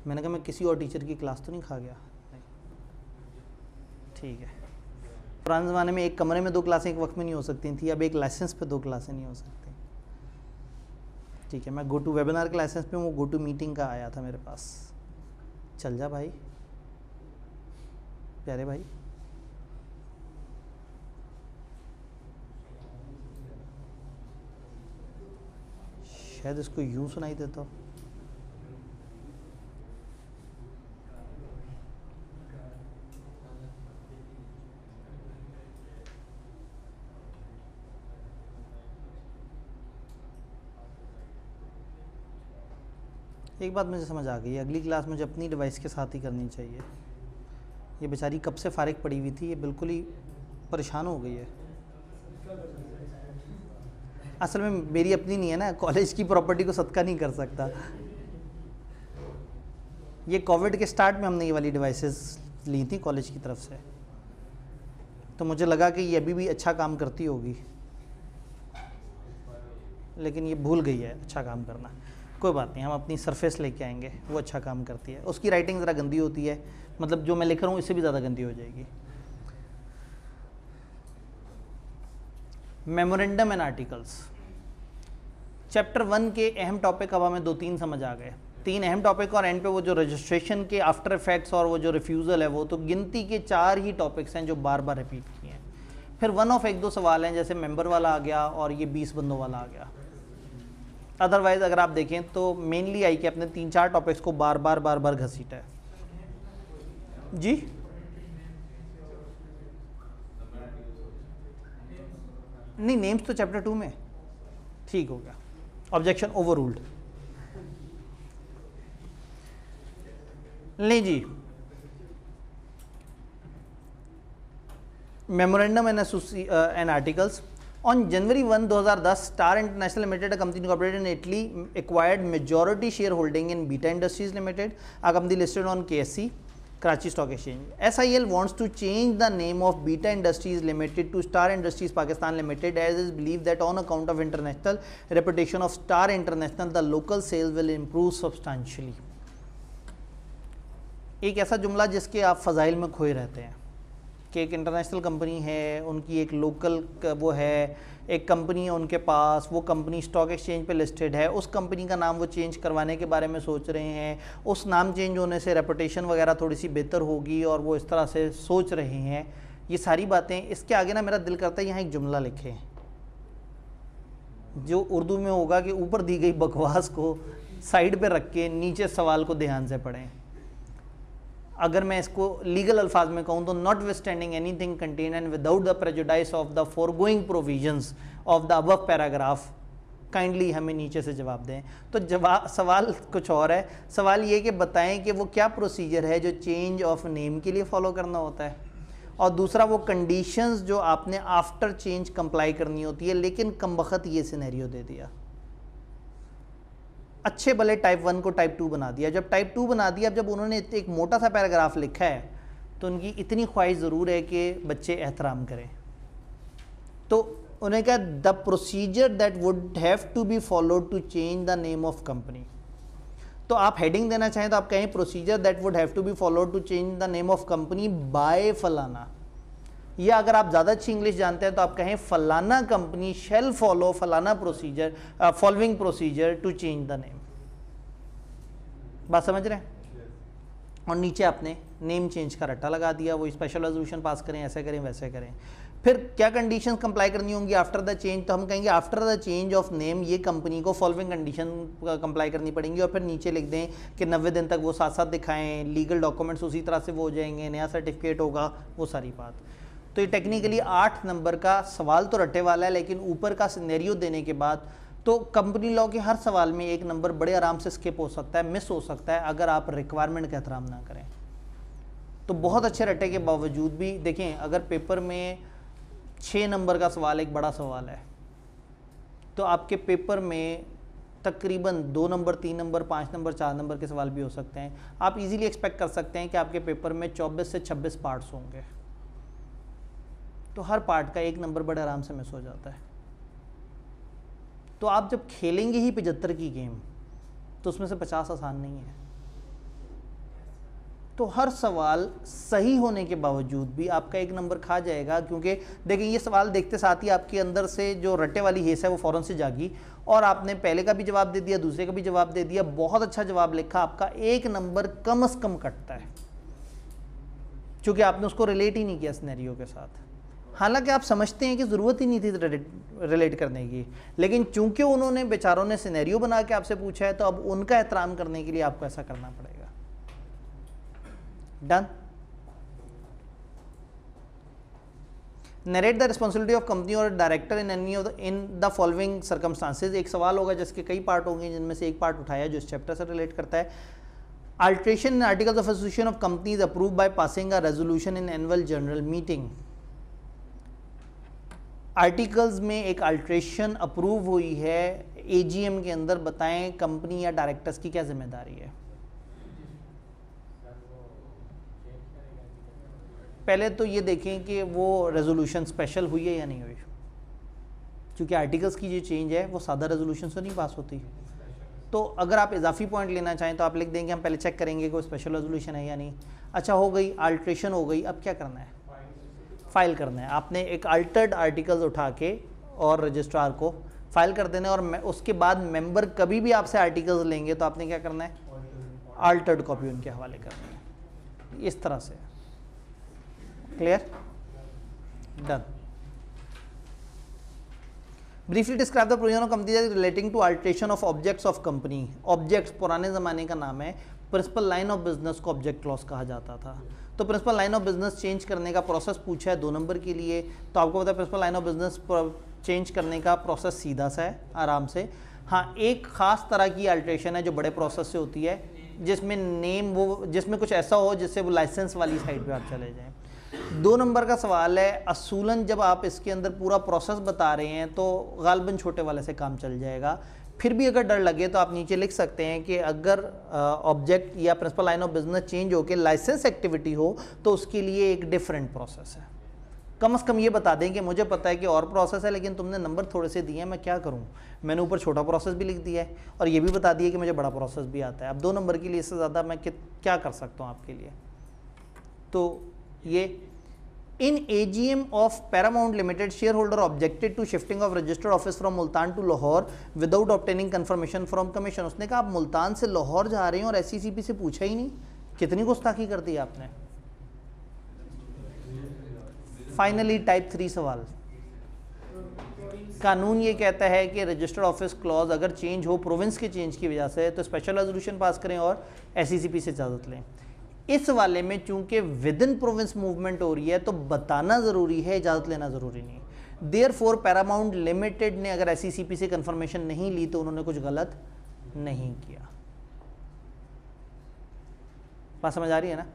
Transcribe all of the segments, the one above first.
मैंने कहा मैं किसी और टीचर की क्लास तो नहीं खा गया? नहीं। ठीक है। पुराने ज़माने में एक कमरे में 2 क्लासें एक वक्त में नहीं हो सकती थी, अब एक लाइसेंस पे 2 क्लासें नहीं हो सकती। ठीक है, मैं गो टू वेबिनार के लाइसेंस पे, वो गो टू मीटिंग का आया था मेरे पास। चल जा भाई, प्यारे भाई। शायद इसको यूं सुनाई देता हो। एक बात मुझे समझ आ गई, अगली क्लास मुझे अपनी डिवाइस के साथ ही करनी चाहिए। ये बेचारी कब से फारिग पड़ी हुई थी, ये बिल्कुल ही परेशान हो गई है। असल में मेरी अपनी नहीं है ना, कॉलेज की प्रॉपर्टी को सदका नहीं कर सकता। ये कोविड के स्टार्ट में हमने ये वाली डिवाइसेस ली थी कॉलेज की तरफ से, तो मुझे लगा कि ये अभी भी अच्छा काम करती होगी, लेकिन ये भूल गई है अच्छा काम करना। कोई बात नहीं, हम अपनी सरफेस लेके आएंगे, वो अच्छा काम करती है। उसकी राइटिंग ज़रा गंदी होती है, मतलब जो मैं लिख रहा हूँ इससे भी ज़्यादा गंदी हो जाएगी। मेमोरेंडम एंड आर्टिकल्स, चैप्टर 1 के अहम टॉपिक अब हमें 2-3 समझ आ गए। 3 अहम टॉपिक और एंड पे वो जो रजिस्ट्रेशन के आफ्टर इफेक्ट्स और वो जो रिफ्यूज़ल है, वो तो गिनती के 4 ही टॉपिक्स हैं जो बार बार रिपीट किए हैं। फिर 1 ऑफ 1-2 सवाल हैं, जैसे मेंबर वाला आ गया और ये 20 बंदों वाला आ गया। अदरवाइज अगर आप देखें तो मेनली आई कि अपने 3-4 टॉपिक्स को बार बार घसीटा है। जी नहीं, नेम्स तो चैप्टर 2 में ठीक हो गया। Objection overruled. नहीं जी, memorandum and articles. On January 1, 2010, Star International Limited, a company incorporated in Italy, acquired majority shareholding in Beta Industries Limited, a company listed on KSE, Karachi Stock Exchange. SIL wants to change the name of Beta Industries Limited to Star Industries Pakistan Limited, as is believed that on account of international reputation of Star International, the local sales will improve substantially. एक ऐसा जुमला जिसके आप फ़ज़ाइल में खोए रहते हैं कि एक इंटरनेशनल कंपनी है, उनकी एक लोकल वो है, एक कंपनी है उनके पास, वो कंपनी स्टॉक एक्सचेंज पे लिस्टेड है, उस कंपनी का नाम वो चेंज करवाने के बारे में सोच रहे हैं, उस नाम चेंज होने से रेपुटेशन वगैरह थोड़ी सी बेहतर होगी और वो इस तरह से सोच रहे हैं। ये सारी बातें, इसके आगे ना मेरा दिल करता है यहाँ एक जुमला लिखें जो उर्दू में होगा कि ऊपर दी गई बकवास को साइड पे रख के नीचे सवाल को ध्यान से पढ़ें। अगर मैं इसको लीगल अल्फाज में कहूँ तो notwithstanding anything contain and without the prejudice of the foregoing provisions of the above paragraph, kindly हमें नीचे से जवाब दें। तो जवाब, सवाल कुछ और है। सवाल ये कि बताएं कि वो क्या प्रोसीजर है जो चेंज ऑफ नेम के लिए फॉलो करना होता है, और दूसरा वो कंडीशंस जो आपने आफ्टर चेंज कंप्लाई करनी होती है। लेकिन कमबख्त ये सिनेरियो दे दिया, अच्छे भले टाइप 1 को टाइप 2 बना दिया। जब टाइप 2 बना दिया, जब उन्होंने एक मोटा सा पैराग्राफ लिखा है तो उनकी इतनी ख्वाहिश ज़रूर है कि बच्चे एहतराम करें, तो उन्हें कहा the procedure that would have to be followed to change the name of company. तो आप हेडिंग देना चाहें तो आप कहें procedure that would have to be followed to change the name of company by फलाना, या अगर आप ज़्यादा अच्छी इंग्लिश जानते हैं तो आप कहें फलाना कंपनी शैल फॉलो फलाना procedure, following procedure to change the name. बात समझ रहे हैं? और नीचे आपने नेम चेंज का रट्टा लगा दिया, वो स्पेशल रेजोल्यूशन पास करें, ऐसे करें वैसे करें। फिर क्या कंडीशंस कंप्लाई करनी होंगी आफ्टर द चेंज, तो हम कहेंगे after the change of name ये कंपनी को फॉलोइंग कंडीशन कंप्लाई करनी पड़ेंगी, और फिर नीचे लिख दें कि 90 दिन तक वो साथ साथ दिखाएं, लीगल डॉक्यूमेंट्स उसी तरह से वो हो जाएंगे, नया सर्टिफिकेट होगा, वो सारी बात। तो ये टेक्निकली 8 नंबर का सवाल तो रट्टे वाला है, लेकिन ऊपर का सिनेरियो देने के बाद तो कंपनी लॉ के हर सवाल में 1 नंबर बड़े आराम से स्किप हो सकता है, मिस हो सकता है, अगर आप रिक्वायरमेंट का एहतराम ना करें। तो बहुत अच्छे रट्टे के बावजूद भी देखें, अगर पेपर में 6 नंबर का सवाल एक बड़ा सवाल है, तो आपके पेपर में तकरीबन 2 नंबर, 3 नंबर, 5 नंबर, 4 नंबर के सवाल भी हो सकते हैं। आप इजीली एक्सपेक्ट कर सकते हैं कि आपके पेपर में 24 से 26 पार्ट्स होंगे, तो हर पार्ट का 1 नंबर बड़े आराम से मिस हो जाता है। तो आप जब खेलेंगे ही 75 की गेम, तो उसमें से 50 आसान नहीं है। तो हर सवाल सही होने के बावजूद भी आपका 1 नंबर खा जाएगा, क्योंकि देखिए ये सवाल देखते साथ ही आपके अंदर से जो रट्टे वाली हेस है वो फ़ौरन से जागी और आपने पहले का भी जवाब दे दिया, दूसरे का भी जवाब दे दिया, बहुत अच्छा जवाब लिखा, आपका 1 नंबर कम से कम कटता है, क्योंकि आपने उसको रिलेट ही नहीं किया सिनेरियो के साथ। हालांकि आप समझते हैं कि ज़रूरत ही नहीं थी रिलेट करने की, लेकिन चूंकि उन्होंने बेचारों ने सिनेरियो बना के आपसे पूछा है तो अब उनका एहतराम करने के लिए आपको ऐसा करना पड़ेगा। Done. Narrate the responsibility of company और director in any of in the following circumstances. एक सवाल होगा जिसके कई पार्ट होंगे, जिनमें से एक पार्ट उठाया जो इस चैप्टर से रिलेट करता है। Alteration in articles of association of companies approve by passing a resolution in annual general meeting. Articles में एक अल्ट्रेशन अप्रूव हुई है एजीएम के अंदर, बताएं कंपनी या डायरेक्टर्स की क्या जिम्मेदारी है। पहले तो ये देखें कि वो रेजोल्यूशन स्पेशल हुई है या नहीं हुई, क्योंकि आर्टिकल्स की जो चेंज है वो सादा रेजोल्यूशन से नहीं पास होती। तो अगर आप इजाफी पॉइंट लेना चाहें तो आप लिख देंगे हम पहले चेक करेंगे कोई स्पेशल रेजोल्यूशन है या नहीं। अच्छा, हो गई अल्ट्रेशन हो गई, अब क्या करना है, फाइल करना है। आपने एक अल्टर्ड आर्टिकल्स उठा के और रजिस्ट्रार को फाइल कर देना है, और उसके बाद मेंबर कभी भी आपसे आर्टिकल्स लेंगे तो आपने क्या करना है, अल्टर्ड कॉपी उनके हवाले करनी है। इस तरह से clear, done. Briefly describe the provision of company relating to alteration of objects of company. Objects पुराने ज़माने का नाम है, प्रिंसिपल लाइन ऑफ बिजनेस को ऑब्जेक्ट क्लॉज कहा जाता था। तो principal line of business change करने का प्रोसेस पूछा है 2 नंबर के लिए, तो आपको पता है principal line of business change करने का प्रोसेस सीधा सा है, आराम से। हाँ, एक ख़ास तरह की अल्ट्रेशन है जो बड़े प्रोसेस से होती है, जिसमें नेम वो जिसमें कुछ ऐसा हो जिससे वो लाइसेंस वाली साइड पे आप चले जाएं। 2 नंबर का सवाल है, असूलन जब आप इसके अंदर पूरा प्रोसेस बता रहे हैं तो गालबन छोटे वाले से काम चल जाएगा। फिर भी अगर डर लगे तो आप नीचे लिख सकते हैं कि अगर ऑब्जेक्ट या principal line of business change हो के लाइसेंस एक्टिविटी हो तो उसके लिए एक डिफरेंट प्रोसेस है। कम से कम ये बता दें कि मुझे पता है कि और प्रोसेस है, लेकिन तुमने नंबर थोड़े से दिए हैं, मैं क्या करूं, मैंने ऊपर छोटा प्रोसेस भी लिख दिया है और ये भी बता दिया कि मुझे बड़ा प्रोसेस भी आता है। अब 2 नंबर के लिए इससे ज़्यादा मैं क्या कर सकता हूँ आपके लिए। तो ये इन AGM of Paramount Limited, shareholder objected to shifting of registered office from Multan to Lahore without obtaining confirmation from commission। उसने कहा आप मुल्तान से लाहौर जा रहे हैं और SCCP से पूछा ही नहीं, कितनी गुस्ताखी कर दी आपने। फाइनली टाइप 3 सवाल, कानून ये कहता है कि रजिस्टर्ड ऑफिस क्लॉज अगर चेंज हो प्रोविंस के चेंज की वजह से तो स्पेशल रेजोल्यूशन पास करें और SCCP से इजाज़त लें। इस वाले में चूंकि विद इन प्रोविंस मूवमेंट हो रही है तो बताना ज़रूरी है, इजाज़त लेना ज़रूरी नहीं। देयरफॉर पैरामाउंट लिमिटेड ने अगर SCCP से कंफर्मेशन नहीं ली तो उन्होंने कुछ गलत नहीं किया। बात समझ आ रही है ना,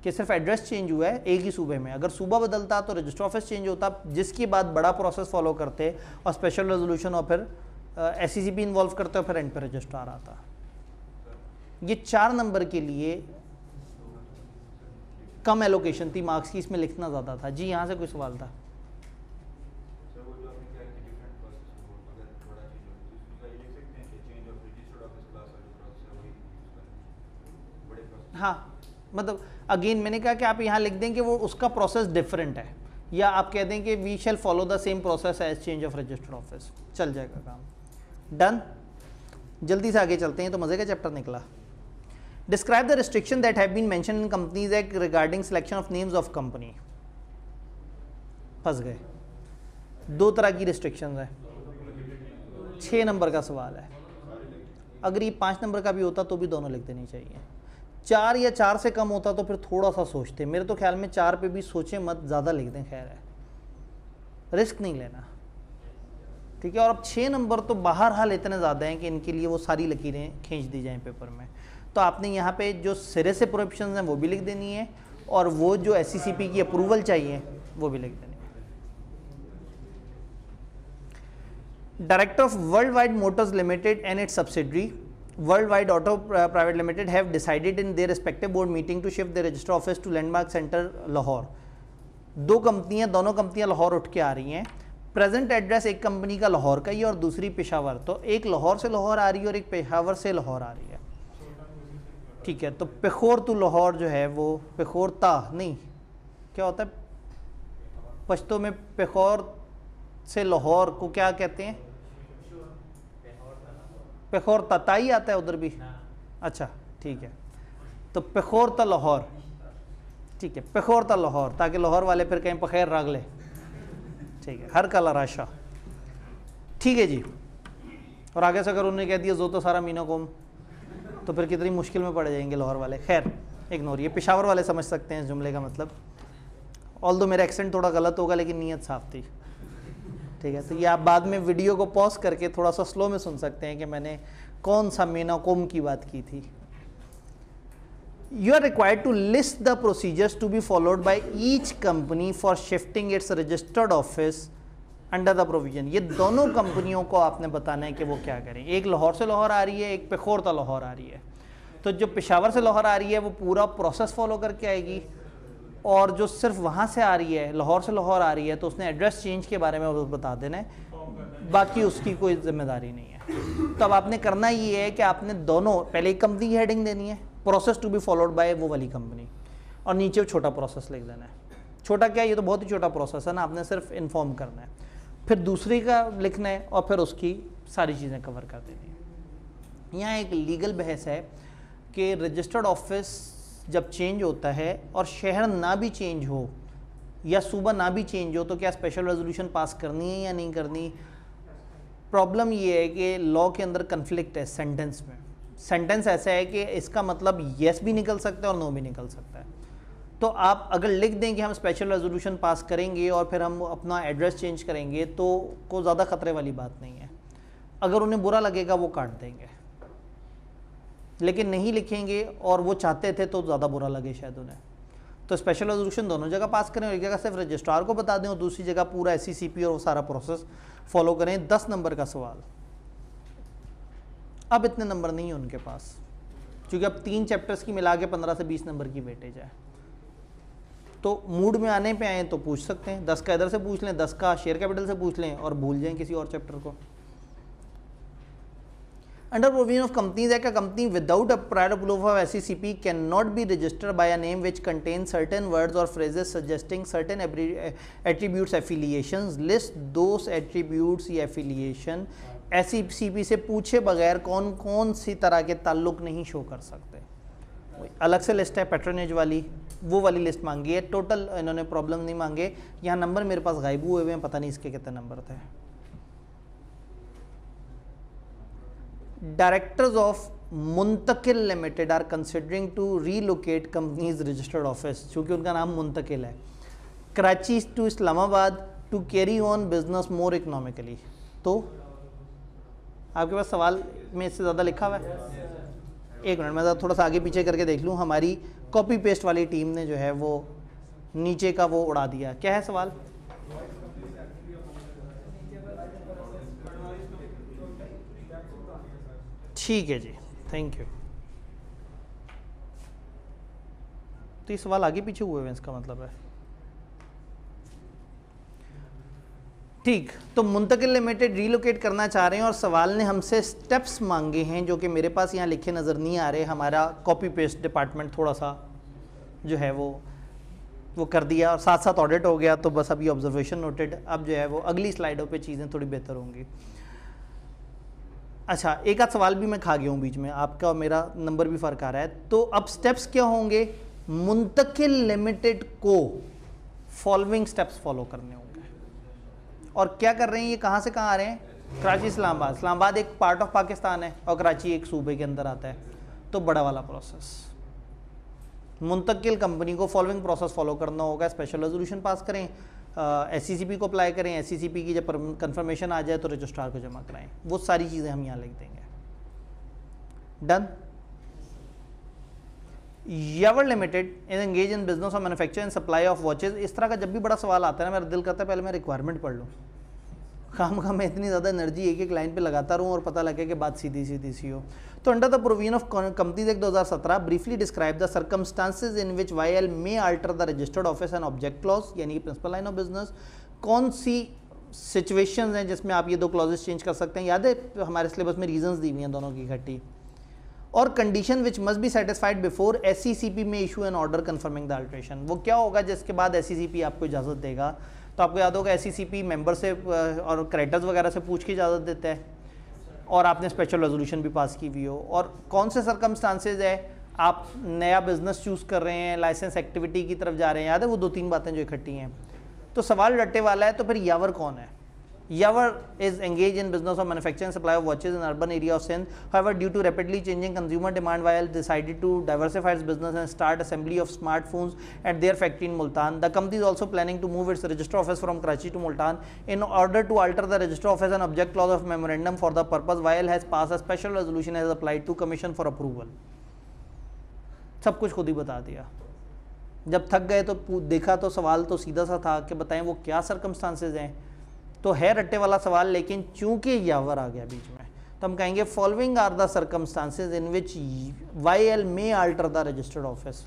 कि सिर्फ एड्रेस चेंज हुआ है एक ही सूबे में। अगर सूबा बदलता तो रजिस्टर ऑफिस चेंज होता, जिसके बाद बड़ा प्रोसेस फॉलो करते और स्पेशल रेजोल्यूशन और फिर SCCP इन्वॉल्व करते और फिर एंड पर रजिस्ट्रार आता। ये 4 नंबर के लिए कम एलोकेशन थी मार्क्स की, इसमें लिखना ज़्यादा था। जी, यहाँ से कोई सवाल था? हाँ, मतलब अगेन मैंने कहा कि आप यहाँ लिख दें कि वो उसका प्रोसेस डिफरेंट है, या आप कह दें कि we shall follow the same process as change of registered office, चल जाएगा काम। डन। जल्दी से आगे चलते हैं, तो मज़े का चैप्टर निकला। Describe the restriction that have been mentioned in Companies Act regarding selection of names of company। फंस गए। 2 तरह की रिस्ट्रिक्शंस है। 6 नंबर का सवाल है, अगर ये 5 नंबर का भी होता तो भी दोनों लिख देनी चाहिए। 4 या 4 से कम होता तो फिर थोड़ा सा सोचते। मेरे तो ख्याल में 4 पे भी सोचें मत, ज़्यादा लिख दें, खैर है, रिस्क नहीं लेना, ठीक है। और अब 6 नंबर तो बाहर हाल इतने ज़्यादा हैं कि इनके लिए वो सारी लकीरें खींच दी जाएँ पेपर में। तो आपने यहाँ पे जो सिरे से प्रोहिबिशंस हैं वो भी लिख देनी है, और वो जो SCCP की अप्रूवल चाहिए वो भी लिख देनी है। Director of World Wide Motors Limited and its subsidiary World Wide Auto Private Limited have decided in their respective board meeting to shift the register office to Landmark Centre Lahore. 2 कंपनियां, दोनों कंपनियां लाहौर उठ के आ रही हैं। प्रेजेंट एड्रेस एक company का लाहौर का ही और दूसरी पेशावर, तो एक लाहौर से लाहौर आ रही है और एक पेशावर से लाहौर आ रही है, ठीक है, तो पेखोर टू लाहौर जो है वो पेखोरता नहीं, क्या होता है पश्तो में? पेखोर से लाहौर को क्या कहते हैं? पेखोरता। ताई आता है उधर भी? अच्छा ठीक है, तो पेखोरता लाहौर, ठीक है, पेखोरता लाहौर, ताकि लाहौर वाले फिर कहीं पखेर राग ले। ठीक है, हर कला राशा, ठीक है जी। और आगे से अगर उन्होंने कह दिया जो तो सारा मीना कोम, तो फिर कितनी मुश्किल में पड़ जाएंगे लाहौर वाले। खैर इग्नोर, ये पेशावर वाले समझ सकते हैं इस जुमले का मतलब। ऑल दो मेरा एक्सेंट थोड़ा गलत होगा लेकिन नीयत साफ थी। ठीक है, तो ये आप बाद में वीडियो को पॉज करके थोड़ा सा स्लो में सुन सकते हैं कि मैंने कौन सा मीना कोम की बात की थी। You are required to list the procedures to be followed by each company for shifting its registered office under the provision। ये दोनों कंपनियों को आपने बताना है कि वो क्या करें। एक लाहौर से लाहौर आ रही है, एक पेखोरता लाहौर आ रही है। तो जो पेशावर से लाहौर आ रही है वो पूरा प्रोसेस फॉलो करके आएगी, और जो सिर्फ वहाँ से आ रही है, लाहौर से लाहौर आ रही है, तो उसने एड्रेस चेंज के बारे में बता देना है, बाकी उसकी कोई जिम्मेदारी नहीं है। तो अब आपने करना ये है कि आपने दोनों, पहले एक कंपनी की हेडिंग देनी है, process to be followed by वो वाली कंपनी, और नीचे छोटा प्रोसेस लिख देना है। छोटा क्या है, ये तो बहुत ही छोटा प्रोसेस है ना, आपने सिर्फ इन्फॉर्म करना है। फिर दूसरी का लिखना है और फिर उसकी सारी चीज़ें कवर कर देनी है। यहाँ एक लीगल बहस है कि रजिस्टर्ड ऑफिस जब चेंज होता है और शहर ना भी चेंज हो या सूबा ना भी चेंज हो, तो क्या स्पेशल रेजोल्यूशन पास करनी है या नहीं करनी। प्रॉब्लम ये है कि लॉ के अंदर कन्फ्लिक्ट है सेंटेंस में। सेंटेंस ऐसा है कि इसका मतलब येस भी निकल सकता है और नो भी निकल सकता है। तो आप अगर लिख दें कि हम स्पेशल रेजोल्यूशन पास करेंगे और फिर हम अपना एड्रेस चेंज करेंगे, तो को ज़्यादा ख़तरे वाली बात नहीं है। अगर उन्हें बुरा लगेगा वो काट देंगे, लेकिन नहीं लिखेंगे और वो चाहते थे तो ज़्यादा बुरा लगे शायद उन्हें। तो स्पेशल रेजोल्यूशन दोनों जगह पास करें, और एक जगह सिर्फ रजिस्ट्रार को बता दें और दूसरी जगह पूरा SCCP और वो सारा प्रोसेस फॉलो करें। 10 नंबर का सवाल। अब इतने नंबर नहीं है उनके पास, क्योंकि अब 3 चैप्टर्स की मिला के 15 से 20 नंबर की वेटेज है। तो मूड में आने पे आए तो पूछ सकते हैं, 10 का इधर से पूछ लें, 10 का शेयर कैपिटल से पूछ लें और भूल जाएं किसी और चैप्टर को। Under provision of Companies Act, a company without a prior approval of SCCP cannot be registered by a name which contains certain words or phrases suggesting certain attributes, affiliations. List those attributes या affiliation SCCP से पूछे बगैर कौन कौन सी तरह के ताल्लुक नहीं शो कर सकते। अलग से लिस्ट है पैट्रोनेज वाली, वो वाली लिस्ट मांगी है। टोटल इन्होंने प्रॉब्लम नहीं मांगे। यहाँ नंबर मेरे पास गायब हुए हैं, पता नहीं इसके कितने नंबर थे। Directors of Muntaqil limited are considering to relocate companies registered office, चूँकि उनका नाम मुंतकिल है, Karachi to Islamabad to carry on business more economically. तो आपके पास सवाल में इससे ज़्यादा लिखा हुआ है? एक मिनट, मैं थोड़ा सा आगे पीछे करके देख लूँ। हमारी कॉपी पेस्ट वाली टीम ने जो है वो नीचे का वो उड़ा दिया। क्या है सवाल? ठीक है जी, थैंक यू। तो ये सवाल आगे पीछे हुए हैं, इसका मतलब है। ठीक, तो मुंतकिल लिमिटेड रीलोकेट करना चाह रहे हैं और सवाल ने हमसे स्टेप्स मांगे हैं जो कि मेरे पास यहाँ लिखे नज़र नहीं आ रहे। हमारा कॉपी पेस्ट डिपार्टमेंट थोड़ा सा जो है वो कर दिया और साथ साथ ऑडिट हो गया, तो बस अभी ऑब्जर्वेशन नोटेड। अब जो है वो अगली स्लाइडों पे चीज़ें थोड़ी बेहतर होंगी। अच्छा, एक आध सवाल भी मैं खा गया हूँ बीच में, आपका और मेरा नंबर भी फ़र्क आ रहा है। तो अब स्टेप्स क्या होंगे? मुंतकिल लिमिटेड को फॉलोइंग स्टेप्स फॉलो करने होंगे। और क्या कर रहे हैं ये, कहाँ से कहाँ आ रहे हैं? कराची इस्लामाबाद। इस्लामाबाद एक पार्ट ऑफ पाकिस्तान है और कराची एक सूबे के अंदर आता है, तो बड़ा वाला प्रोसेस। मुंतकिल कंपनी को फॉलोइंग प्रोसेस फॉलो करना होगा। स्पेशल रेजोल्यूशन पास करें, SCCP को अप्लाई करें, SCCP की जब कंफर्मेशन आ जाए तो रजिस्ट्रार को जमा कराएं। वो सारी चीज़ें हम यहाँ लिख देंगे। Done. Yavar limited is engage in business of manufacture and supply of watches. इस तरह का जब भी बड़ा सवाल आता है ना, मेरा दिल करता है पहले मैं रिक्वायरमेंट पढ़ लूँ। काम में इतनी ज़्यादा एनर्जी एक एक लाइन पे लगाता रहूँ और पता लगे कि बात सीधी सीधी सी हो। तो under the provision of companies act 2017 briefly describe the circumstances in which YL may alter the registered office and object clause, यानी कि प्रिंसिपल लाइन ऑफ बिजनेस। कौन सी सिचुएशंस हैं जिसमें आप ये दो क्लॉजेस चेंज कर सकते हैं? याद है हमारे सिलेबस में रीजंस दी हुई हैं दोनों की इकट्ठी। और condition which must be satisfied before SCCP में issue an order conforming the alteration. वो क्या होगा जिसके बाद SCCP आपको इजाज़त देगा? तो आपको याद होगा SCCP मेंबर से और क्रेडिटर्स वगैरह से पूछ के इजाज़त देता है, और आपने स्पेशल रेजोल्यूशन भी पास की हुई हो, और कौन से सरकमस्टांसेज है, आप नया बिजनेस चूज़ कर रहे हैं, लाइसेंस एक्टिविटी की तरफ जा रहे हैं, याद है वो 2-3 बातें जो इकट्ठी हैं। तो सवाल रट्टे वाला है, तो फिर यावर कौन है? Yavar is engaged in business of manufacturing and supply of watches in urban area of Sindh. However, due to rapidly changing consumer demand, Yavar decided to diversify its business and start assembly of smartphones at their factory in Multan. The company is also planning to move its register office from Karachi to Multan. In order to alter the register office and object clause of memorandum for the purpose, Yavar has passed a special resolution as applied to commission for approval. सब कुछ खुद ही बता दिया। जब थक गए तो देखा तो सवाल तो सीधा सा था कि बताएं वो क्या सर्कमस्टांसेज हैं। तो है रट्टे वाला सवाल, लेकिन चूंकि यावर आ गया बीच में तो हम कहेंगे following are the circumstances in which YL may alter the registered office.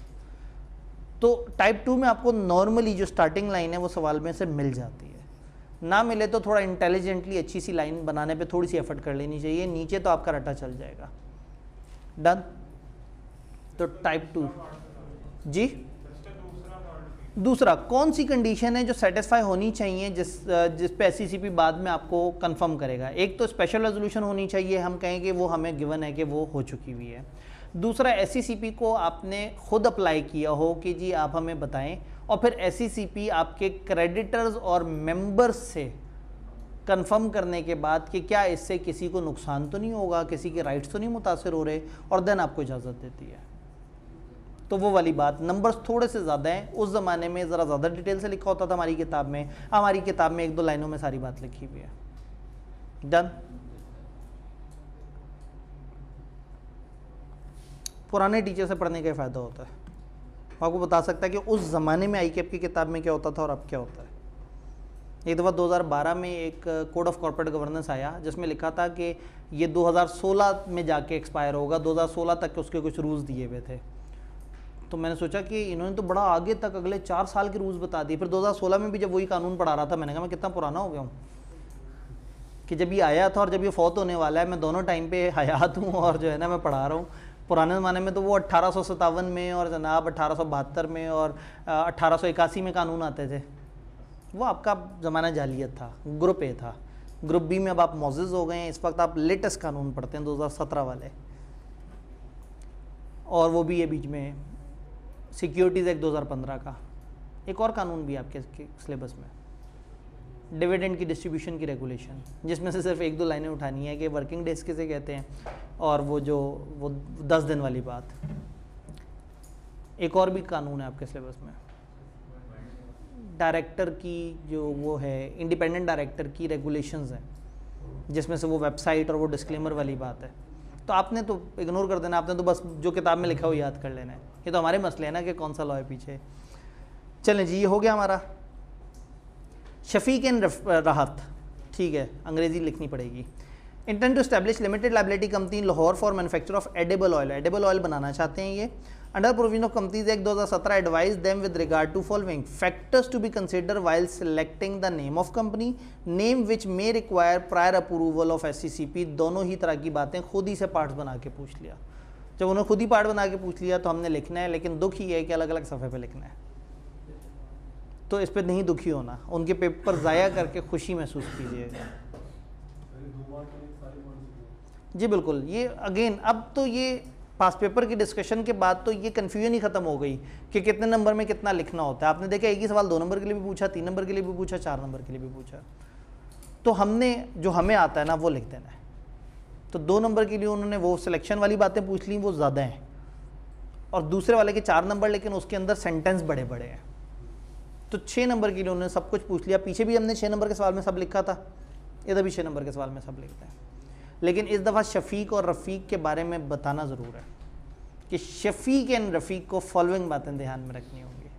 तो टाइप 2 में आपको नॉर्मली जो स्टार्टिंग लाइन है वो सवाल में से मिल जाती है, ना मिले तो थोड़ा इंटेलिजेंटली अच्छी सी लाइन बनाने पे थोड़ी सी एफर्ट कर लेनी चाहिए, नीचे तो आपका रट्टा चल जाएगा। डन। तो टाइप 2 जी। दूसरा कौन सी कंडीशन है जो सेटिस्फाई होनी चाहिए जिस पे SCCP बाद में आपको कंफर्म करेगा? एक तो स्पेशल रेजोल्यूशन होनी चाहिए, हम कहें कि वो हमें गिवन है कि वो हो चुकी हुई है। दूसरा SCCP को आपने खुद अप्लाई किया हो कि जी आप हमें बताएं, और फिर SCCP आपके क्रेडिटर्स और मेंबर्स से कंफर्म करने के बाद कि क्या इससे किसी को नुकसान तो नहीं होगा, किसी के राइट्स तो नहीं मुतासर हो रहे, और देन आपको इजाज़त देती है। तो वो वाली बात, नंबर्स थोड़े से ज़्यादा हैं, उस ज़माने में ज़रा ज़्यादा डिटेल से लिखा होता था हमारी किताब में, हमारी किताब में 1-2 लाइनों में सारी बात लिखी हुई है। डन। पुराने टीचर से पढ़ने का फ़ायदा होता है, आपको बता सकता है कि उस ज़माने में ICAP की किताब में क्या होता था और अब क्या होता है। एक दफ़ा 2012 में एक कोड ऑफ कॉर्पोरेट गवर्नेंस आया जिसमें लिखा था कि ये 2016 में जाके एक्सपायर होगा, 2016 तक के उसके कुछ रूल्स दिए हुए थे। तो मैंने सोचा कि इन्होंने तो बड़ा आगे तक अगले 4 साल के रूल्स बता दिए। फिर 2016 में भी जब वही कानून पढ़ा रहा था, मैंने कहा मैं कितना पुराना हो गया हूँ कि जब ये आया था और जब ये फौत होने वाला है, मैं दोनों टाइम पे हयात हूँ और जो है ना मैं पढ़ा रहा हूँ। पुराने ज़माने में तो वो 1857 में और जनाब 1872 में और 1881 में कानून आते थे। वो आपका ज़माना जालियत था, ग्रुप ए था। ग्रुप बी में अब आप मौजूद हो गए हैं, इस वक्त आप लेटेस्ट कानून पढ़ते हैं 2017 वाले, और वो भी है बीच में सिक्योरिटीज़ एक्ट 2015 का। एक और कानून भी आपके सिलेबस में, डिविडेंड की डिस्ट्रीब्यूशन की रेगुलेशन, जिसमें से सिर्फ 1-2 लाइनें उठानी है कि वर्किंग डेज किसे कहते हैं, और वो 10 दिन वाली बात। एक और भी कानून है आपके सिलेबस में, डायरेक्टर की जो वो है, इंडिपेंडेंट डायरेक्टर की रेगुलेशंस हैं, जिसमें से वो वेबसाइट और वो डिस्क्लेमर वाली बात है। तो आपने तो इग्नोर कर देना, आपने तो बस जो किताब में लिखा हो याद कर लेना है। ये तो हमारे मसले हैं ना कि कौन सा लॉ है पीछे। चलें जी, ये हो गया हमारा शफीक एंड राहत। ठीक है, अंग्रेजी लिखनी पड़ेगी। Intent to establish limited liability company Lahore for manufacture of edible oil. Edible oil बनाना चाहते हैं ये। Under provision of companies act 2017 advise them with regard to following factors to be consider while selecting the name of company, name which may require prior approval of SCCP। दोनों ही तरह की बातें खुद ही से पार्ट्स बना के पूछ लिया। जब उन्होंने खुद ही पार्ट बना के पूछ लिया तो हमने लिखना है, लेकिन दुख ही है कि अलग अलग सफ़े पे लिखना है। तो इस पर नहीं दुखी होना, उनके पेपर ज़ाया करके खुशी महसूस कीजिएगा। जी बिल्कुल। ये अगेन अब तो ये पास पेपर की डिस्कशन के बाद तो ये कन्फ्यूजन ही ख़त्म हो गई कि कितने नंबर में कितना लिखना होता है। आपने देखा एक ही सवाल 2 नंबर के लिए भी पूछा, 3 नंबर के लिए भी पूछा, 4 नंबर के लिए भी पूछा। तो हमने जो हमें आता है ना वो लिख देना है। तो 2 नंबर के लिए उन्होंने वो सिलेक्शन वाली बातें पूछ ली, वो ज़्यादा हैं, और दूसरे वाले के 4 नंबर, लेकिन उसके अंदर सेंटेंस बड़े बड़े हैं। तो 6 नंबर के लिए उन्होंने सब कुछ पूछ लिया। पीछे भी हमने 6 नंबर के सवाल में सब लिखा था, इधर भी 6 नंबर के सवाल में सब लिखते हैं। लेकिन इस दफ़ा शफीक और रफ़ीक के बारे में बताना ज़रूर है कि शफीक एंड रफ़ीक को फॉलोइंग बातें ध्यान में रखनी होंगी।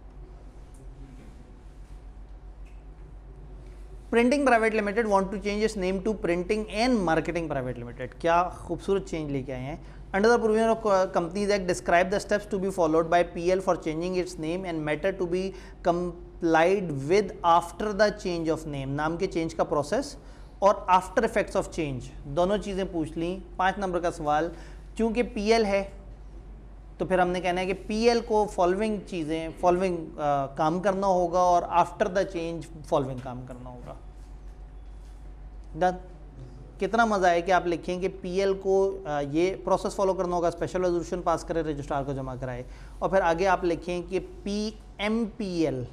Printing private limited want to change its name to printing and marketing private limited. क्या खूबसूरत चेंज लेके आए हैं। Under the provision of companies act describe the steps to be followed by PL for changing its name and matter to be complied with after the change of name. नाम के change का process और after effects of change, दोनों चीज़ें पूछ ली। 5 number का सवाल, चूंकि पीएल है तो फिर हमने कहना है कि पीएल को फॉलोइंग चीज़ें फॉलोइंग काम करना होगा और आफ्टर द चेंज फॉलोइंग काम करना होगा। डन। कितना मज़ा है कि आप लिखें कि पीएल को ये प्रोसेस फॉलो करना होगा, स्पेशल रेजोल्यूशन पास करें, रजिस्ट्रार को जमा कराए, और फिर आगे आप लिखें कि पीएमपीएल,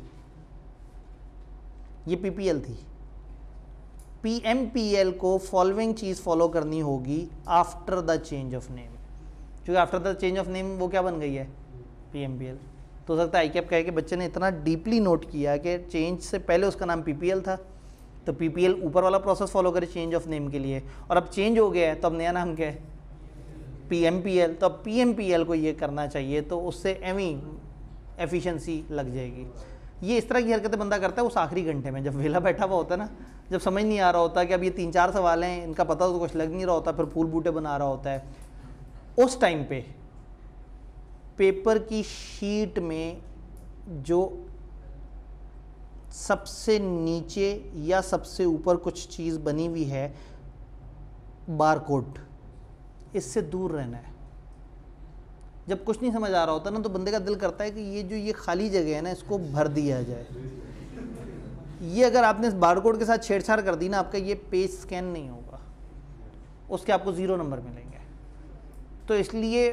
ये पीपीएल थी, पीएमपीएल को फॉलोइंग चीज़ फॉलो करनी होगी after the change of name, क्योंकि after the change of name वो क्या बन गई है, पीएमपीएल। तो हो सकता है आईकैप कहे कि बच्चे ने इतना डीपली नोट किया कि चेंज से पहले उसका नाम पीपीएल था, तो पीपीएल ऊपर वाला प्रोसेस फॉलो करे चेंज ऑफ नेम के लिए, और अब चेंज हो गया है तो अब नया नाम क्या है, पीएमपीएल। तो अब पीएमपीएल को ये करना चाहिए, तो उससे एफिशिएंसी लग जाएगी। ये इस तरह की हरकतें बंदा करता है उस आखिरी घंटे में, जब वेला बैठा हुआ होता है ना, जब समझ नहीं आ रहा होता कि अब ये 3-4 सवाल हैं, इनका पता तो कुछ लग नहीं रहा होता, फिर फूल बूटे बना रहा होता है, उस टाइम पे पेपर की शीट में जो सबसे नीचे या सबसे ऊपर कुछ चीज़ बनी हुई है, बारकोड, इससे दूर रहना है। जब कुछ नहीं समझ आ रहा होता ना, तो बंदे का दिल करता है कि ये खाली जगह है ना, इसको भर दिया जाए। ये अगर आपने इस बारकोड के साथ छेड़छाड़ कर दी ना, आपका ये पेज स्कैन नहीं होगा, उसके आपको 0 नंबर मिलेंगे। तो इसलिए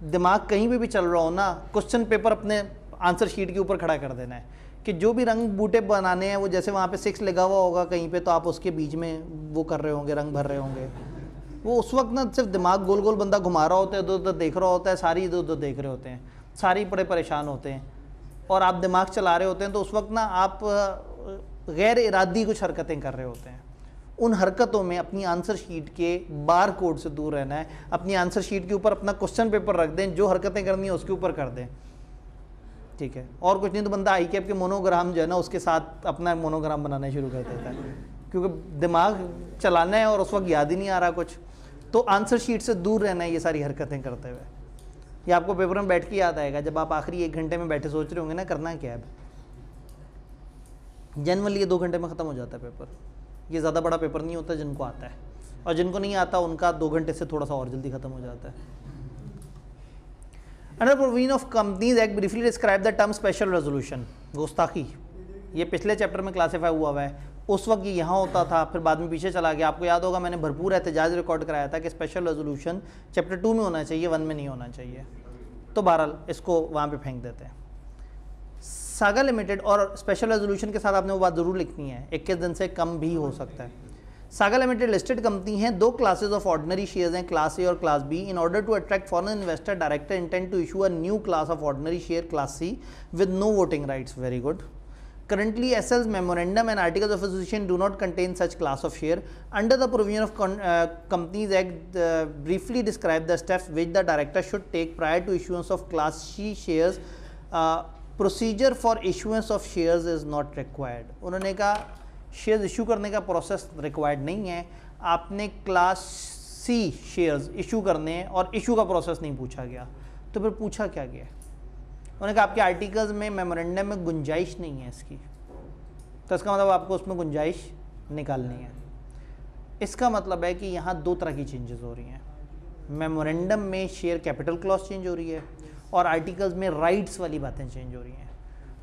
दिमाग कहीं पे भी चल रहा हो ना, क्वेश्चन पेपर अपने आंसर शीट के ऊपर खड़ा कर देना है कि जो भी रंग बूटे बनाने हैं, वो जैसे वहाँ पे 6 लगा हुआ होगा कहीं पे, तो आप उसके बीच में वो कर रहे होंगे, रंग भर रहे होंगे। वो उस वक्त ना सिर्फ दिमाग गोल गोल बंदा घुमा रहा होता है, इधर उधर देख रहा होता है, सारी इधर उधर देख रहे होते हैं, सारी बड़े परेशान होते हैं, और आप दिमाग चला रहे होते हैं। तो उस वक्त ना आप गैर इरादी कुछ हरकतें कर रहे होते हैं। उन हरकतों में अपनी आंसर शीट के बार कोड से दूर रहना है। अपनी आंसर शीट के ऊपर अपना क्वेश्चन पेपर रख दें, जो हरकतें करनी है उसके ऊपर कर दें, ठीक है। और कुछ नहीं तो बंदा आईकैप के मोनोग्राम जो है ना, उसके साथ अपना मोनोग्राम बनाना शुरू कर देता है, क्योंकि दिमाग चलाना है और उस वक्त याद ही नहीं आ रहा कुछ। तो आंसर शीट से दूर रहना है ये सारी हरकतें करते हुए। ये आपको पेपर में बैठ के याद आएगा जब आप आखिरी 1 घंटे में बैठे सोच रहे होंगे ना करना क्या है। जनरली ये 2 घंटे में ख़त्म हो जाता है पेपर। ये ज़्यादा बड़ा पेपर नहीं होता जिनको आता है, और जिनको नहीं आता उनका 2 घंटे से थोड़ा सा और जल्दी ख़त्म हो जाता है। Under provision of companies act briefly describe the term special resolution. गुस्ताखी, ये पिछले चैप्टर में क्लासीफाई हुआ है, उस वक्त ये यहाँ होता था, फिर बाद में पीछे चला गया। आपको याद होगा मैंने भरपूर एहतजाज रिकॉर्ड कराया था कि स्पेशल रेजोल्यूशन चैप्टर 2 में होना चाहिए, 1 में नहीं होना चाहिए। तो बहरहाल इसको वहाँ पे फेंक देते हैं। सागा लिमिटेड, और स्पेशल रेजोल्यूशन के साथ आपने वो बात ज़रूर लिखनी है, 21 दिन से कम भी हो सकता है। सागा लिमिटेड लिस्टेड कंपनी है, 2 क्लासेस ऑफ ऑर्डिनरी शेयर्स हैं, क्लास ए और class B. In order to attract foreign investor, director intend to issue a new class of ordinary share, class C, with no voting rights. Very good. Currently, SL's memorandum and articles of association do not contain such class of share. Under the provision of Companies Act, briefly describe the steps which the director should take prior to issuance of Class C shares. Procedure for issuance of shares is not required. उन्होंने कहा shares issue करने का process required नहीं है, आपने class C shares issue करने हैं, और इशू का प्रोसेस नहीं पूछा गया। तो फिर पूछा क्या गया? उन्होंने कहा आपके आर्टिकल्स में मेमोरेंडम में गुंजाइश नहीं है इसकी, तो इसका मतलब आपको उसमें गुंजाइश निकालनी है। इसका मतलब है कि यहाँ 2 तरह की चेंजेस हो रही हैं। मेमोरेंडम में शेयर कैपिटल क्लॉज चेंज हो रही है, और आर्टिकल्स में राइट्स वाली बातें चेंज हो रही हैं।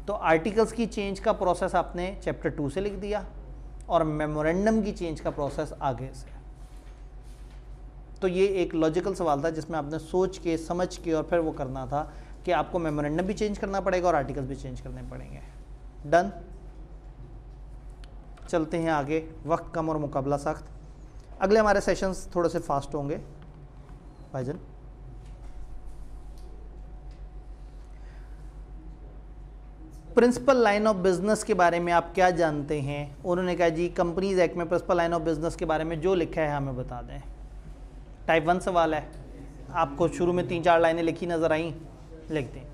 तो आर्टिकल्स की चेंज का प्रोसेस आपने चैप्टर 2 से लिख दिया, और मेमोरेंडम की चेंज का प्रोसेस आगे से। तो ये एक लॉजिकल सवाल था जिसमें आपने सोच के समझ के और फिर वो करना था कि आपको मेमोरेंडम भी चेंज करना पड़ेगा और आर्टिकल्स भी चेंज करने पड़ेंगे। डन। चलते हैं आगे, वक्त कम और मुकाबला सख्त। अगले हमारे सेशंस थोड़े से फास्ट होंगे भाईजान। प्रिंसिपल लाइन ऑफ बिजनेस के बारे में आप क्या जानते हैं? उन्होंने कहा जी कंपनीज एक्ट में प्रिंसिपल लाइन ऑफ बिजनेस के बारे में जो लिखा है हमें बता दें। टाइप 1 सवाल है, आपको शुरू में 3-4 लाइनें लिखी नज़र आई, लिख दें।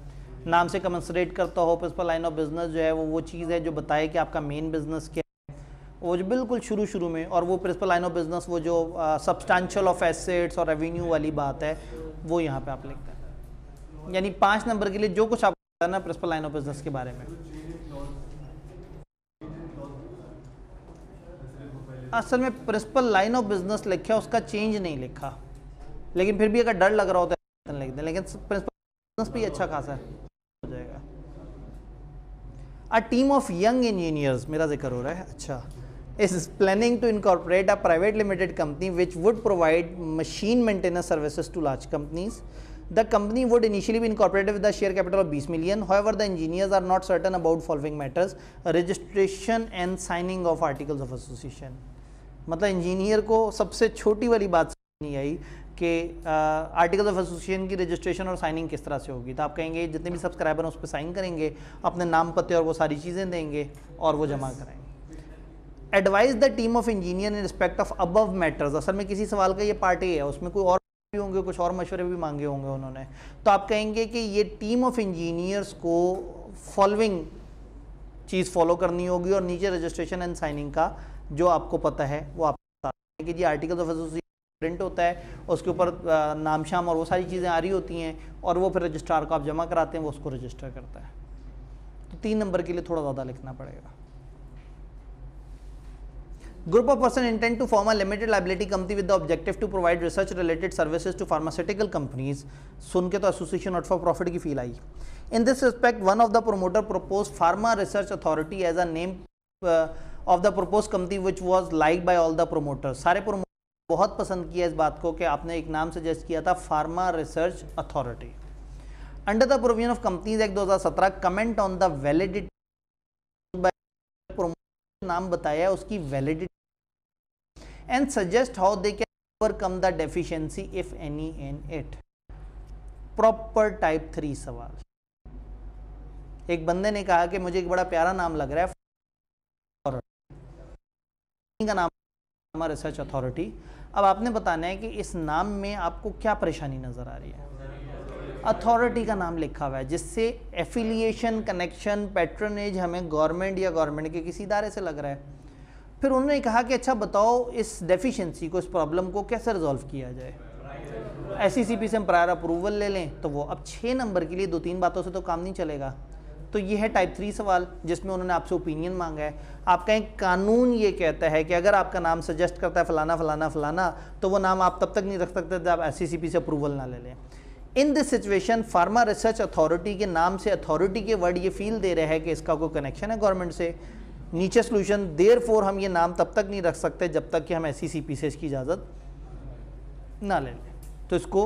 नाम से कमेंसरेट करता हो, प्रिंसिपल लाइन ऑफ बिजनेस जो है वो चीज़ है जो बताए कि आपका मेन बिजनेस क्या है, वो जो बिल्कुल शुरू में। और वो प्रिंसिपल लाइन ऑफ बिजनेस वो जो सब्सटेंशियल ऑफ एसेट्स और रेवेन्यू वाली बात है, वो यहाँ पे आप लिखते हैं। यानी 5 नंबर के लिए जो कुछ आप ना प्रिंसिपल लाइन ऑफ बिजनेस के बारे में। असल में प्रिंसिपल लाइन ऑफ बिजनेस लिखा, उसका चेंज नहीं लिखा। लेकिन फिर भी अगर डर लग रहा होता है लिख दें, लेकिन प्रिंसिपल भी अच्छा खासा हो जाएगा। A team of young engineers, मेरा जिक्र हो रहा है, अच्छा, is planning to incorporate a private limited company which would provide machine maintenance services to large companies. The company would initially be incorporated with a share capital of 20 million. However, the engineers are not certain about following matters: registration and signing of articles of association. मतलब engineer को सबसे छोटी वाली बात नहीं आई कि article of association की registration और साइनिंग किस तरह से होगी। तो आप कहेंगे जितने भी सब्सक्राइबर हैं उस पर साइन करेंगे, अपने नाम पते और वो सारी चीज़ें देंगे और वो जमा कराएंगे। Advise the team of engineer in respect of above matters, असल में किसी सवाल का ये पार्ट ही है, उसमें कोई और भी होंगे, कुछ और मशवरे भी मांगे होंगे उन्होंने। तो आप कहेंगे कि ये टीम ऑफ इंजीनियर्स को फॉलोइंग चीज़ फॉलो करनी होगी और नीचे रजिस्ट्रेशन एंड साइनिंग का जो आपको पता है वो आप बता दें कि जी आर्टिकल्स ऑफ एसोसिएशन प्रिंट होता है, उसके ऊपर नाम शाम और वो सारी चीज़ें आ रही होती हैं और वो फिर रजिस्ट्रार को आप जमा कराते हैं, वो उसको रजिस्टर करता है। तो 3 नंबर के लिए थोड़ा ज़्यादा लिखना पड़ेगा। Group of person intend to form a limited liability company with the objective to provide research related services to pharmaceutical companies. सुन के तो एसोसिएशन नॉट फॉर प्रॉफिट की feel I. In this respect, one of the promoter proposed Pharma Research Authority as a name of the proposed company, which was liked by all the promoters. सारे promoters बहुत पसंद किया इस बात को कि आपने एक नाम सजेस्ट किया था, pharma research authority. Under the provision of companies act 2017, comment on the validity, नाम बताया उसकी validity and suggest how they can overcome the deficiency if any in it. Proper type 3 सवाल। एक बंदे ने कहा कि मुझे एक बड़ा प्यारा नाम लग रहा है, का नाम रिसर्च अथॉरिटी। अब आपने बताना है कि इस नाम में आपको क्या परेशानी नजर आ रही है। अथॉरिटी का नाम लिखा हुआ है जिससे एफिलिएशन, कनेक्शन, पैट्रनेज हमें गवर्नमेंट या गवर्नमेंट के किसी इदारे से लग रहा है। फिर उन्होंने कहा कि अच्छा बताओ इस डेफिशिएंसी को, इस प्रॉब्लम को कैसे रिजॉल्व किया जाए। एसईसीपी से हम प्रायर अप्रूवल ले लें तो वो अब 6 नंबर के लिए 2-3 बातों से तो काम नहीं चलेगा। तो ये है टाइप 3 सवाल जिसमें उन्होंने आपसे ओपिनियन मांगा है। आप कहें कानून ये कहता है कि अगर आपका नाम सजेस्ट करता है फलाना फलाना फलाना, तो वो नाम आप तब तक नहीं रख सकते जब आप एसईसीपी से अप्रूवल ना ले लें। In this situation pharma research authority के नाम से अथॉरिटी के वर्ड ये फील दे रहे हैं कि इसका कोई कनेक्शन है गवर्नमेंट से। नीचे सोल्यूशन, देयरफॉर हम ये नाम तब तक नहीं रख सकते जब तक कि हम एसईसीपी से इसकी इजाज़त ना ले लें। तो इसको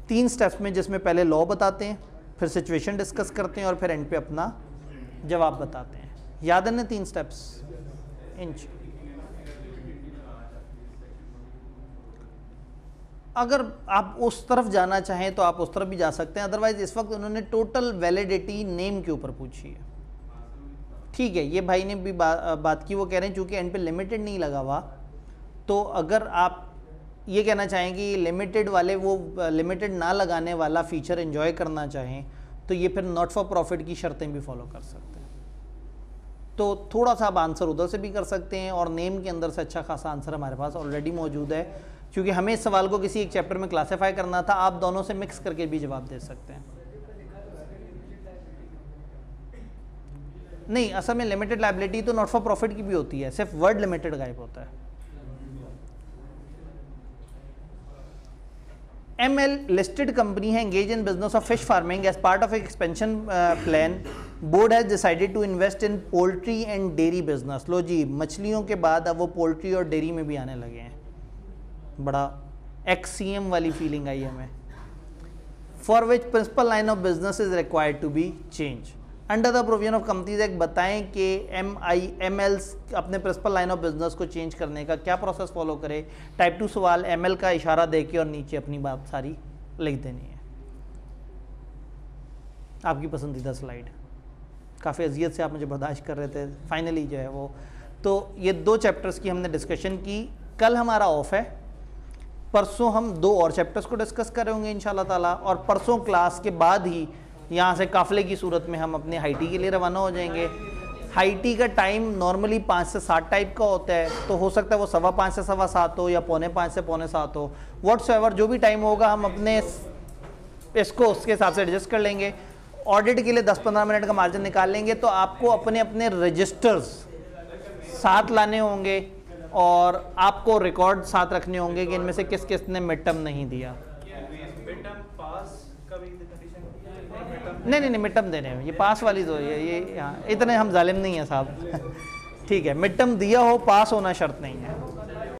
3 स्टेप्स में, जिसमें पहले लॉ बताते हैं, फिर सिचुएशन डिस्कस करते हैं और फिर एंड पे अपना जवाब बताते हैं। याद है ना 3 स्टेप्स? इंच अगर आप उस तरफ जाना चाहें तो आप उस तरफ भी जा सकते हैं, अदरवाइज इस वक्त उन्होंने टोटल वैलिडिटी नेम के ऊपर पूछी है। ठीक है, ये भाई ने भी बात की, वो कह रहे हैं चूंकि एंड पे लिमिटेड नहीं लगा हुआ, तो अगर आप ये कहना चाहें कि लिमिटेड वाले वो लिमिटेड ना लगाने वाला फीचर एंजॉय करना चाहें तो ये फिर नॉट फॉर प्रॉफिट की शर्तें भी फॉलो कर सकते हैं। तो थोड़ा सा आप आंसर उधर से भी कर सकते हैं और नेम के अंदर से अच्छा खासा आंसर हमारे पास ऑलरेडी मौजूद है। क्योंकि हमें इस सवाल को किसी एक चैप्टर में क्लासीफाई करना था, आप दोनों से मिक्स करके भी जवाब दे सकते हैं। नहीं, असल में लिमिटेड लायबिलिटी तो नॉट फॉर प्रॉफिट की भी होती है, सिर्फ वर्ड लिमिटेड गायब होता है। ML लिस्टेड कंपनी है, engage in business of fish farming. As part of expansion plan, board has decided to invest in poultry and dairy business. लो जी, मछलियों के बाद अब वो पोल्ट्री और डेयरी में भी आने लगे हैं। बड़ा XCM वाली फीलिंग आई हमें। For which principal line of business is required to be change. Under the provision of companies act बताएं कि MLs अपने प्रिंसिपल लाइन ऑफ बिजनेस को चेंज करने का क्या प्रोसेस फॉलो करे। टाइप 2 सवाल, ML का इशारा देके और नीचे अपनी बात सारी लिख देनी है। आपकी पसंदीदा स्लाइड, काफ़ी अजियत से आप मुझे बर्दाश्त कर रहे थे, फाइनली जो है वो। तो ये 2 चैप्टर्स की हमने डिस्कशन की। कल हमारा ऑफ है, परसों हम 2 और चैप्टर्स को डिस्कस कर रहे होंगे इंशाल्लाह ताला, और परसों क्लास के बाद ही यहाँ से काफ़िले की सूरत में हम अपने हाईटी के लिए रवाना हो जाएंगे। हाईटी का टाइम नॉर्मली 5 से 7 टाइप का होता है, तो हो सकता है वो 5:15 से 7:15 हो या 5:45 से 7:45 हो। व्हाट्सएवर जो भी टाइम होगा हम अपने इसको उसके हिसाब से एडजस्ट कर लेंगे। ऑडिट के लिए 10-15 मिनट का मार्जिन निकाल लेंगे। तो आपको अपने अपने रजिस्टर्स साथ लाने होंगे और आपको रिकॉर्ड साथ रखने होंगे कि इनमें से किस किस ने मिड टर्म नहीं दिया। नहीं नहीं नहीं, मिड टर्म देने हैं, ये पास वाली तो ये हाँ, इतने हम जालिम नहीं है साहब। ठीक है, मिड टर्म दिया हो, पास होना शर्त नहीं है।